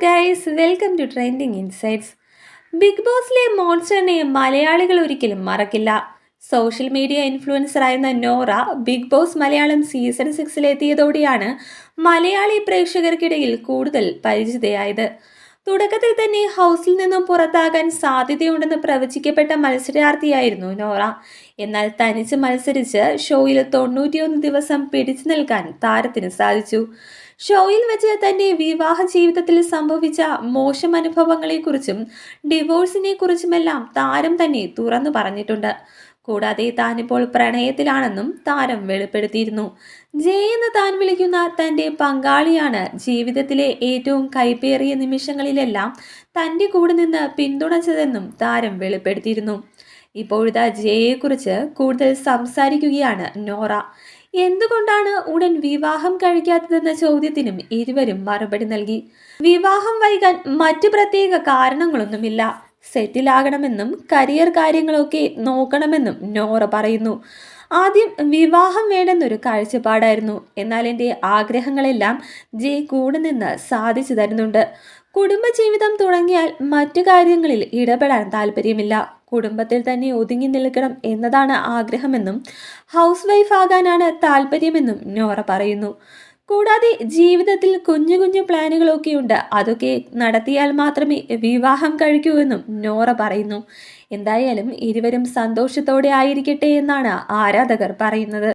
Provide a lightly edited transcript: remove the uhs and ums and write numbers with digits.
Guys, welcome to trending insights. Big ബോസിലെ മോൺസ്റ്ററിനെ മലയാളികൾ ഒരിക്കലും മറക്കില്ല. സോഷ്യൽ മീഡിയ ഇൻഫ്ലുവൻസറായിരുന്ന Nora big boss Malayalam season 6 Malayali പ്രേക്ഷകർക്കിടയിൽ കൂടുതൽ പരിചിതയായത്. തുടക്കത്തിൽ തന്നെ ഹൗസിൽ നിന്നും പുറത്താകാൻ സാധ്യതയുണ്ടെന്ന് പ്രവചിക്കപ്പെട്ട മത്സരാർത്ഥിയായിരുന്നു നോറ. എന്നാൽ തനിച്ച് മത്സരിച്ച് ഷോയിൽ 91 ദിവസം പിടിച്ചു നിൽക്കാൻ താരത്തിന് സാധിച്ചു. ഷോയിൽ വെച്ച് തന്റെ വിവാഹ ജീവിതത്തിൽ സംഭവിച്ച മോശം അനുഭവങ്ങളെക്കുറിച്ചും ഡിവോഴ്സിനെ കുറിച്ചുമെല്ലാം താരം തന്നെ തുറന്നു പറഞ്ഞിട്ടുണ്ട്. കൂടാതെ താനിപ്പോൾ പ്രണയത്തിലാണെന്നും താരം വെളിപ്പെടുത്തിയിരുന്നു. ജയ് എന്ന് താൻ വിളിക്കുന്ന തന്റെ പങ്കാളിയാണ് ജീവിതത്തിലെ ഏറ്റവും കൈപ്പേറിയ നിമിഷങ്ങളിലെല്ലാം തന്റെ കൂടെ നിന്ന് പിന്തുണച്ചതെന്നും താരം വെളിപ്പെടുത്തിയിരുന്നു. ഇപ്പോഴത്തെ ജയയെക്കുറിച്ച് കൂടുതൽ സംസാരിക്കുകയാണ് നോറ. എന്തുകൊണ്ടാണ് ഉടൻ വിവാഹം കഴിക്കാത്തതെന്ന ചോദ്യത്തിനും ഇരുവരും മറുപടി നൽകി. വിവാഹം വൈകാൻ മറ്റു പ്രത്യേക കാരണങ്ങളൊന്നുമില്ല. സെറ്റിലാകണമെന്നും കരിയർ കാര്യങ്ങളൊക്കെ നോക്കണമെന്നും നോറ പറയുന്നു. ആദ്യം വിവാഹം വേണ്ടെന്നൊരു കാഴ്ചപ്പാടായിരുന്നു. എന്നാൽ എൻ്റെ ആഗ്രഹങ്ങളെല്ലാം ജയ് കൂടെ നിന്ന് സാധിച്ചു തരുന്നുണ്ട്. കുടുംബജീവിതം തുടങ്ങിയാൽ മറ്റു കാര്യങ്ങളിൽ ഇടപെടാൻ താല്പര്യമില്ല. കുടുംബത്തിൽ തന്നെ ഒതുങ്ങി നിൽക്കണം എന്നതാണ് ആഗ്രഹമെന്നും ഹൗസ് വൈഫ് ആകാനാണ് താല്പര്യമെന്നും നോറ പറയുന്നു. കൂടാതെ ജീവിതത്തിൽ കുഞ്ഞു കുഞ്ഞു പ്ലാനുകളൊക്കെയുണ്ട്. അതൊക്കെ നടത്തിയാൽ മാത്രമേ വിവാഹം കഴിക്കൂ എന്നും നോറ പറയുന്നു. എന്തായാലും ഇരുവരും സന്തോഷത്തോടെ ആയിരിക്കട്ടെ എന്നാണ് ആരാധകർ പറയുന്നത്.